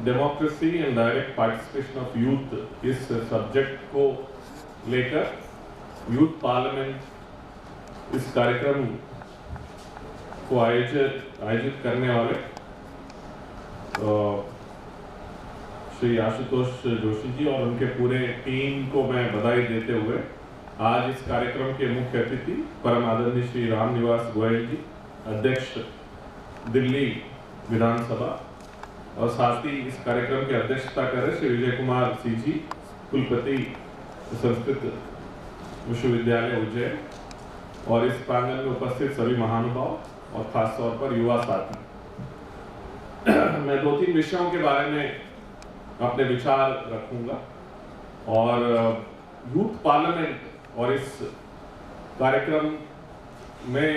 Democracy and direct participation of youth इस subject को लेकर यूथ पार्लियामेंट इस कार्यक्रम को आयोजित करने वाले श्री आशुतोष जोशी जी और उनके पूरे टीम को मैं बधाई देते हुए आज इस कार्यक्रम के मुख्य अतिथि परम आदरणीय श्री रामनिवास गोयल जी, अध्यक्ष दिल्ली विधानसभा, और साथ ही इस कार्यक्रम की अध्यक्षता कर रहे श्री विजय कुमार सी जी, कुलपति संस्कृत विश्वविद्यालय उज्जैन, और इस प्रांगण में उपस्थित सभी महानुभाव और खास तौर पर युवा साथी। मैं 2-3 विषयों के बारे में अपने विचार रखूंगा और यूथ पार्लियामेंट और इस कार्यक्रम में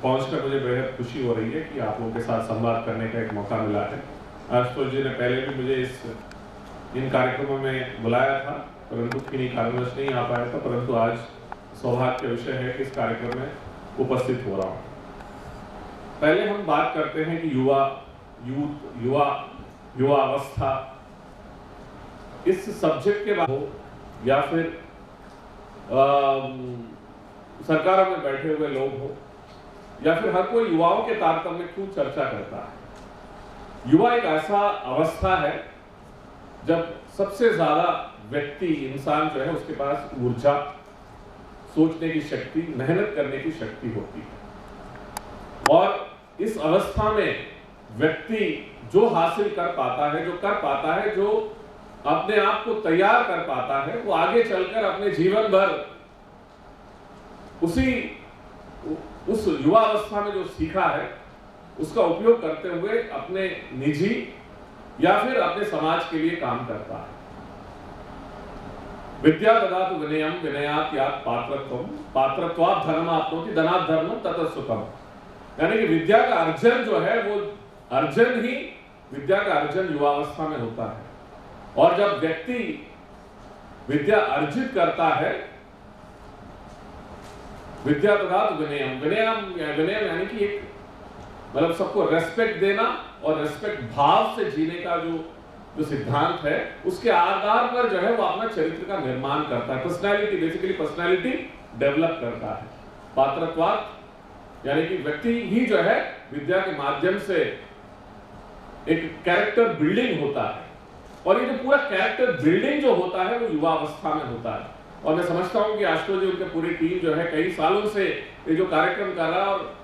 पहुंचकर मुझे बेहद खुशी हो रही है कि आप लोगों के साथ संवाद करने का एक मौका मिला है। आशुतोष जी ने पहले भी मुझे इन कार्यक्रमों में बुलाया था, परंतु किन्हीं कारणवश नहीं आ पाया था, परंतु आज सौभाग्य का विषय है कि इस कार्यक्रम में उपस्थित हो रहा हूँ। पहले हम बात करते हैं कि युवा अवस्था इस सब्जेक्ट के बाद हो या फिर सरकारों में बैठे हुए लोग हो या फिर हर कोई युवाओं के तारतम्य में क्यों चर्चा करता है। युवा एक ऐसा अवस्था है जब सबसे ज्यादा व्यक्ति इंसान जो है उसके पास ऊर्जा, सोचने की शक्ति, मेहनत करने की शक्ति होती है, और इस अवस्था में व्यक्ति जो हासिल कर पाता है, जो अपने आप को तैयार कर पाता है, वो आगे चलकर अपने जीवन भर उस युवा अवस्था में जो सीखा है उसका उपयोग करते हुए अपने निजी या फिर अपने समाज के लिए काम करता है। विद्या ददातु विनयम विनयात यात पात्रत्वम पात्रत्वात् धर्म आपनोति धनात् धर्मम ततः सुखम। यानी कि विद्या का अर्जन जो है वो विद्या का अर्जन युवावस्था में होता है, और जब व्यक्ति विद्या अर्जित करता है, विद्या ददातु विनयम विनयम यानी कि एक मतलब सबको रेस्पेक्ट देना और रेस्पेक्ट भाव से जीने का जो सिद्धांत है, उसके आधार पर जो है वो अपना चरित्र का निर्माण करता है, पर्सनैलिटी डेवलप करता है। पात्रत्वात् यानी कि व्यक्ति ही जो है विद्या के माध्यम से एक कैरेक्टर बिल्डिंग होता है, और ये जो पूरा कैरेक्टर बिल्डिंग जो होता है वो युवा अवस्था में होता है। और मैं समझता हूं कि आशुतोष जी, उनके पूरी टीम जो है कई सालों से ये जो कार्यक्रम कर रहा है, और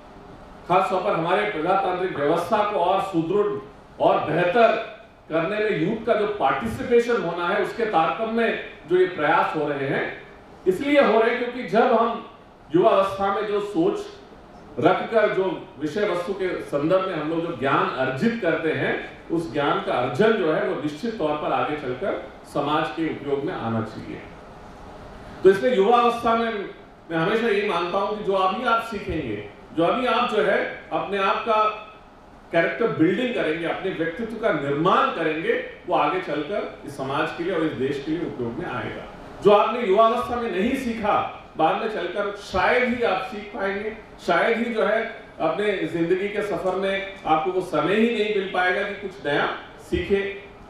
खास तौर पर हमारे प्रजातांत्रिक व्यवस्था को और सुदृढ़ और बेहतर करने में यूथ का जो पार्टिसिपेशन होना है उसके तारतम्य में जो ये प्रयास हो रहे हैं, इसलिए हो रहे हैं क्योंकि जब हम युवा अवस्था में जो सोच रखकर जो विषय वस्तु के संदर्भ में हम लोग जो ज्ञान अर्जित करते हैं, उस ज्ञान का अर्जन जो है वो निश्चित तौर पर आगे चलकर समाज के उपयोग में आना चाहिए। तो इसलिए युवा अवस्था में मैं हमेशा ये मानता हूं कि जो अभी आप सीखेंगे, जो अभी आप जो है अपने आप का कैरेक्टर बिल्डिंग करेंगे, अपने व्यक्तित्व का निर्माण करेंगे, वो आगे चलकर इस समाज के लिए और इस देश के लिए उपयोग में आएगा। जो आपने युवा अवस्था में नहीं सीखा, बाद में चलकर शायद ही आप सीख पाएंगे, शायद ही जो है अपने जिंदगी के सफर में आपको वो समय ही नहीं मिल पाएगा कि कुछ नया सीखे,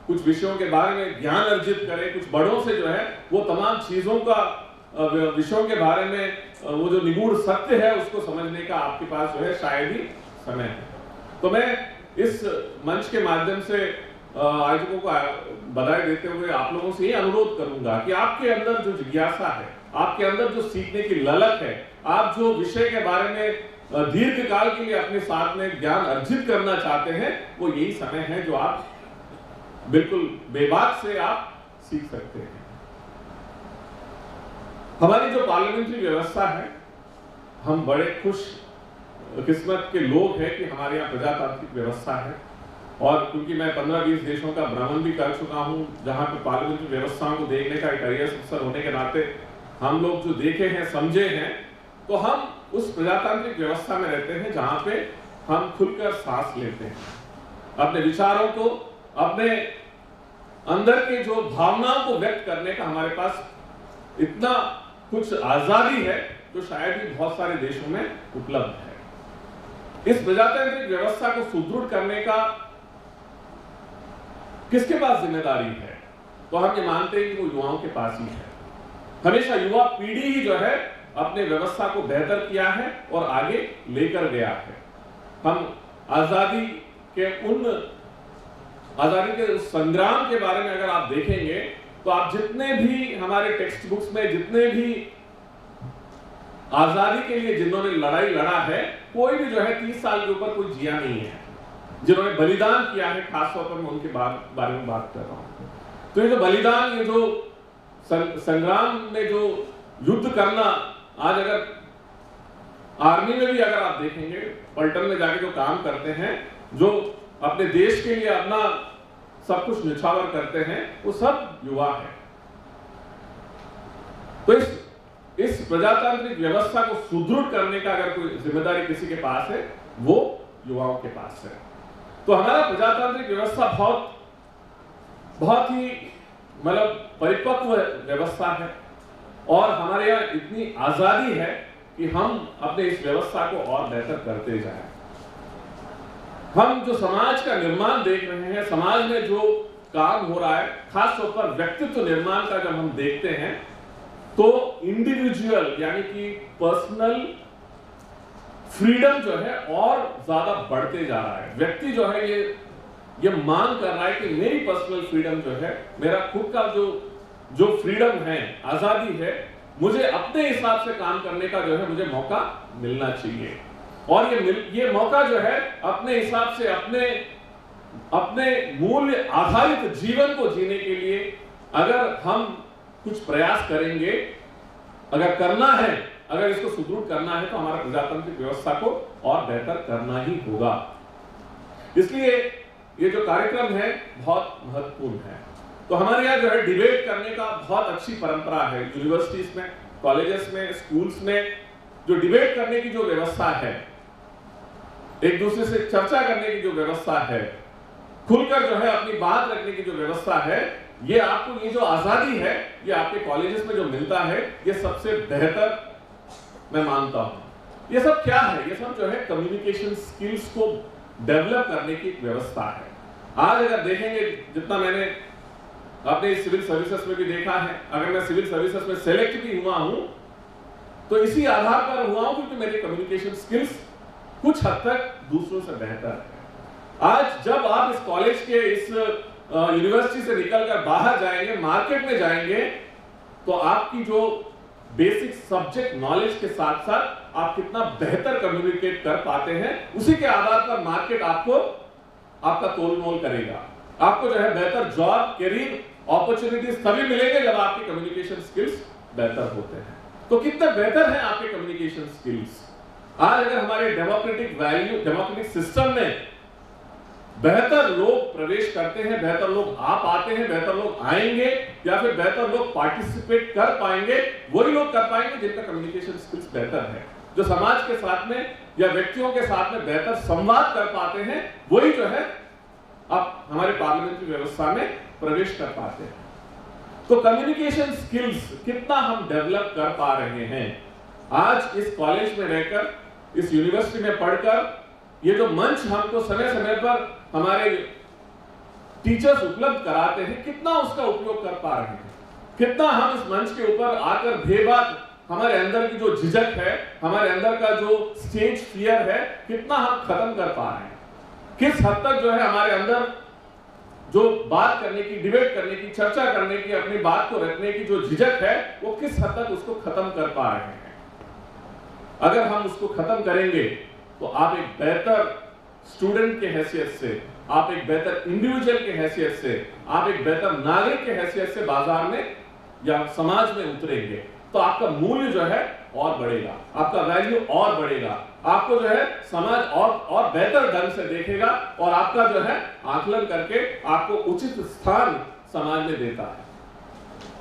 कुछ विषयों के बारे में ज्ञान अर्जित करे, कुछ बड़ों से जो है वो तमाम चीजों का विषयों के बारे में वो जो निगूढ़ सत्य है उसको समझने का आपके पास जो है शायद ही समय है। तो मैं इस मंच के माध्यम से आयोजकों को बधाई देते हुए आप लोगों से ये अनुरोध करूंगा कि आपके अंदर जो जिज्ञासा है, आपके अंदर जो सीखने की ललक है, आप जो विषय के बारे में दीर्घ काल के लिए अपने साथ में ज्ञान अर्जित करना चाहते हैं, वो यही समय है जो आप बिल्कुल बेबाक से आप सीख सकते हैं। हमारी जो पार्लियामेंट्री व्यवस्था है, हम बड़े खुश किस्मत के लोग हैं कि हमारे यहाँ प्रजातांत्रिक व्यवस्था है, और क्योंकि मैं 15-20 देशों का भ्रमण भी कर चुका हूँ जहाँ पे पार्लियामेंट्री व्यवस्थाओं को देखने का एक आईएएस अफसर होने के नाते हम लोग जो देखे हैं, समझे हैं, तो हम उस प्रजातांत्रिक व्यवस्था में रहते हैं जहाँ पे हम खुलकर सांस लेते हैं, अपने विचारों को, अपने अंदर के जो भावनाओं को व्यक्त करने का हमारे पास इतना कुछ आजादी है जो शायद ही बहुत सारे देशों में उपलब्ध है। इस प्रजातांत्रिक व्यवस्था को सुदृढ़ करने का किसके पास जिम्मेदारी है? तो हम ये मानते हैं कि वो युवाओं के पास ही है। हमेशा युवा पीढ़ी ही जो है अपने व्यवस्था को बेहतर किया है और आगे लेकर गया है। हम आजादी के उस संग्राम के बारे में अगर आप देखेंगे तो आप जितने भी हमारे टेक्स्ट बुक्स में जितने भी आजादी के लिए जिन्होंने लड़ाई लड़ा है, कोई भी जो है 30 साल के ऊपर कोई जिया नहीं है जिन्होंने बलिदान किया है। खासतौर पर मैं उनके बारे में बात कर रहा हूं। तो ये जो बलिदान, ये जो संग्राम में जो युद्ध करना, आज अगर आर्मी में भी अगर आप देखेंगे, पलटन में जाके जो काम करते हैं, जो अपने देश के लिए अपना सब कुछ निछावर करते हैं, वो सब युवा है। तो इस प्रजातांत्रिक व्यवस्था को सुदृढ़ करने का अगर कोई जिम्मेदारी किसी के पास है, वो युवाओं के पास है। तो हमारा प्रजातांत्रिक व्यवस्था बहुत ही मतलब परिपक्व व्यवस्था है और हमारे यहाँ इतनी आजादी है कि हम अपने इस व्यवस्था को और बेहतर करते जाएं। हम जो समाज का निर्माण देख रहे हैं, समाज में जो काम हो रहा है, खास तौर पर व्यक्तित्व निर्माण का जब हम देखते हैं, तो इंडिविजुअल यानी कि पर्सनल फ्रीडम जो है और ज्यादा बढ़ते जा रहा है। व्यक्ति जो है ये मांग कर रहा है कि मेरी पर्सनल फ्रीडम जो है, मेरा खुद का जो फ्रीडम है, आजादी है, मुझे अपने हिसाब से काम करने का जो है मुझे मौका मिलना चाहिए। और ये मौका जो है अपने हिसाब से अपने मूल्य आधारित जीवन को जीने के लिए अगर हम कुछ प्रयास करेंगे, अगर करना है, अगर इसको सुदृढ़ करना है, तो हमारा प्रजातांत्रिक व्यवस्था को और बेहतर करना ही होगा। इसलिए ये जो कार्यक्रम है बहुत महत्वपूर्ण है। तो हमारे यहाँ जो है डिबेट करने का बहुत अच्छी परंपरा है। यूनिवर्सिटीज में, कॉलेजेस में, स्कूल्स में जो डिबेट करने की जो व्यवस्था है, एक दूसरे से चर्चा करने की जो व्यवस्था है, खुलकर जो है अपनी बात रखने की जो व्यवस्था है, ये आपको ये जो आजादी है, ये आपके कॉलेजेस में जो मिलता है, ये सबसे बेहतर मैं मानता हूं। ये सब क्या है? ये सब जो है कम्युनिकेशन स्किल्स को डेवलप करने की व्यवस्था है। आज अगर देखेंगे, जितना मैंने अपने सिविल सर्विसेज में भी देखा है, अगर मैं सिविल सर्विसेज में सेलेक्ट भी हुआ हूं तो इसी आधार पर हुआ हूं क्योंकि मेरे कम्युनिकेशन स्किल्स कुछ हद तक दूसरों से बेहतर है। आज जब आप इस कॉलेज के इस यूनिवर्सिटी से निकलकर बाहर जाएंगे, मार्केट में जाएंगे, तो आपकी जो बेसिक सब्जेक्ट नॉलेज के साथ साथ आप कितना बेहतर कम्युनिकेट कर पाते हैं, उसी के आधार पर मार्केट आपको आपका तोल मोल करेगा। आपको जो है बेहतर जॉब, करियर अपॉर्चुनिटीज तभी मिलेंगे जब आपके कम्युनिकेशन स्किल्स बेहतर होते हैं। तो कितना बेहतर है आपके कम्युनिकेशन स्किल्स? आज अगर हमारे डेमोक्रेटिक सिस्टम में बेहतर लोग प्रवेश करते हैं, बेहतर लोग आ पाते हैं, बेहतर लोग आएंगे या फिर बेहतर लोग पार्टिसिपेट कर पाएंगे, वही लोग कर पाएंगे जिनका कम्युनिकेशन स्किल्स बेहतर है। जो समाज के साथ में या व्यक्तियों के साथ में बेहतर संवाद कर पाते हैं, वही जो है अब हमारे पार्लियामेंट्री व्यवस्था में प्रवेश कर पाते हैं। तो कम्युनिकेशन स्किल्स कितना हम डेवलप कर पा रहे हैं? आज इस कॉलेज में रहकर, इस यूनिवर्सिटी में पढ़कर, ये जो मंच हमको समय समय पर हमारे टीचर्स उपलब्ध कराते हैं, कितना उसका उपयोग कर पा रहे हैं? कितना हम इस मंच के ऊपर आकर बेबाक हमारे अंदर की जो झिझक है, हमारे अंदर का जो स्टेज फियर है, कितना हम खत्म कर पा रहे हैं? किस हद तक जो है हमारे अंदर जो बात करने की, डिबेट करने की, चर्चा करने की, अपनी बात को रखने की जो झिझक है, वो किस हद तक उसको खत्म कर पा रहे हैं? अगर हम उसको खत्म करेंगे तो आप एक बेहतर स्टूडेंट के हैसियत से, आप एक बेहतर इंडिविजुअल के हैसियत से, आप एक बेहतर नागरिक के हैसियत से बाजार में या समाज में उतरेंगे, तो आपका मूल्य जो है और बढ़ेगा, आपका वैल्यू और बढ़ेगा, आपको जो है समाज और बेहतर ढंग से देखेगा और आपका जो है आकलन करके आपको उचित स्थान समाज में देता है।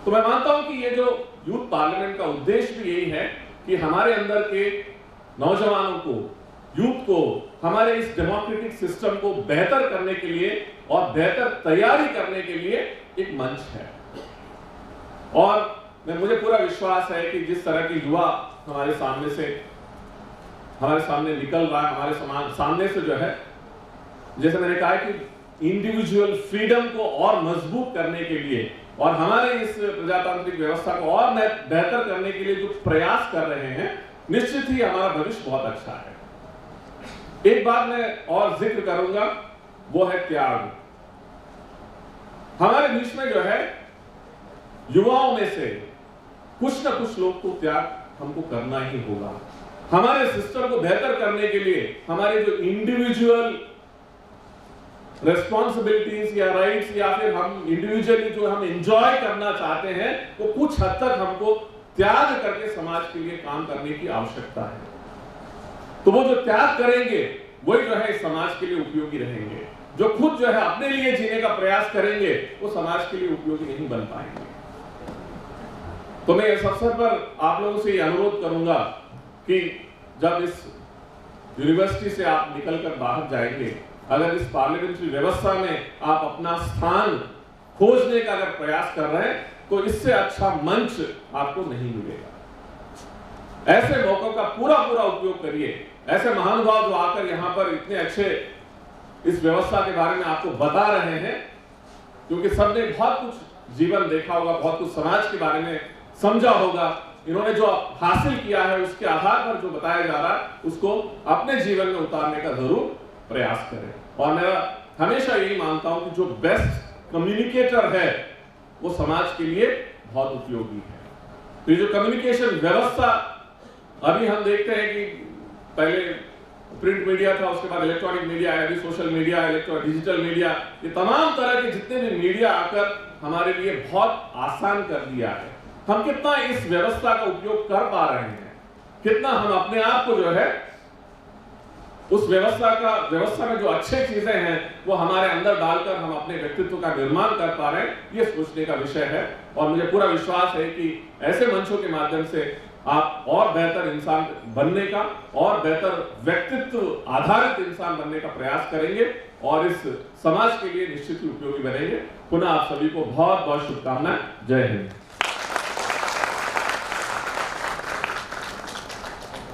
तो मैं मानता हूं कि ये जो यूथ पार्लियामेंट का उद्देश्य भी यही है कि हमारे अंदर के नौजवानों को, यूथ को, हमारे इस डेमोक्रेटिक सिस्टम को बेहतर करने के लिए और बेहतर तैयारी करने के लिए एक मंच है। और मुझे पूरा विश्वास है कि जिस तरह के युवा हमारे सामने निकल रहा है, हमारे सामने से जो है, जैसे मैंने कहा कि इंडिविजुअल फ्रीडम को और मजबूत करने के लिए और हमारे इस प्रजातांत्रिक व्यवस्था को और बेहतर करने के लिए जो प्रयास कर रहे हैं, निश्चित ही हमारा भविष्य बहुत अच्छा है। एक बात मैं और जिक्र करूंगा, वो है त्याग। हमारे बीच में जो है युवाओं में से कुछ ना कुछ लोग को त्याग हमको करना ही होगा। हमारे सिस्टम को बेहतर करने के लिए हमारे जो इंडिविजुअल रिस्पॉन्सिबिलिटीज या राइट्स या फिर हम इंडिविजुअली जो हम एंजॉय करना चाहते हैं, वो कुछ हद तक हमको त्याग करके समाज के लिए काम करने की आवश्यकता है। तो वो जो त्याग करेंगे वही जो है समाज के लिए उपयोगी रहेंगे। जो खुद जो है अपने लिए जीने का प्रयास करेंगे वो समाज के लिए उपयोगी नहीं बन पाएंगे। तो मैं इस अवसर पर आप लोगों से ये अनुरोध करूंगा कि जब इस यूनिवर्सिटी से आप निकलकर बाहर जाएंगे, अगर इस पार्लियामेंट्री व्यवस्था में आप अपना स्थान खोजने का अगर प्रयास कर रहे हैं, तो इससे अच्छा मंच आपको नहीं मिलेगा। ऐसे मौकों का पूरा उपयोग करिए। ऐसे महानुभाव जो आकर यहां पर इतने अच्छे इस व्यवस्था के बारे में आपको बता रहे हैं, क्योंकि सबने बहुत कुछ जीवन देखा होगा, बहुत कुछ समाज के बारे में समझा होगा। इन्होंने जो हासिल किया है उसके आधार पर जो बताया जा रहा है उसको अपने जीवन में उतारने का जरूर प्रयास करें। और मैं हमेशा यही मानता हूं कि जो बेस्ट कम्युनिकेटर है वो समाज के लिए बहुत उपयोगी है। तो ये जो कम्युनिकेशन व्यवस्था अभी हम देखते हैं कि पहले प्रिंट मीडिया था, उसके बाद इलेक्ट्रॉनिक मीडिया है, अभी सोशल मीडिया, डिजिटल मीडिया, ये तमाम तरह के जितने भी मीडिया आकर हमारे लिए बहुत आसान कर दिया है। हम कितना इस व्यवस्था का उपयोग कर पा रहे हैं, कितना हम अपने आप को जो है उस व्यवस्था में जो अच्छे चीजें हैं वो हमारे अंदर डालकर हम अपने व्यक्तित्व का निर्माण कर पा रहे हैं, ये सोचने का विषय है। और मुझे पूरा विश्वास है कि ऐसे मंचों के माध्यम से आप और बेहतर इंसान बनने का और बेहतर व्यक्तित्व आधारित इंसान बनने का प्रयास करेंगे और इस समाज के लिए निश्चित ही उपयोगी बनेंगे। पुनः आप सभी को बहुत बहुत शुभकामनाएं। जय हिंद।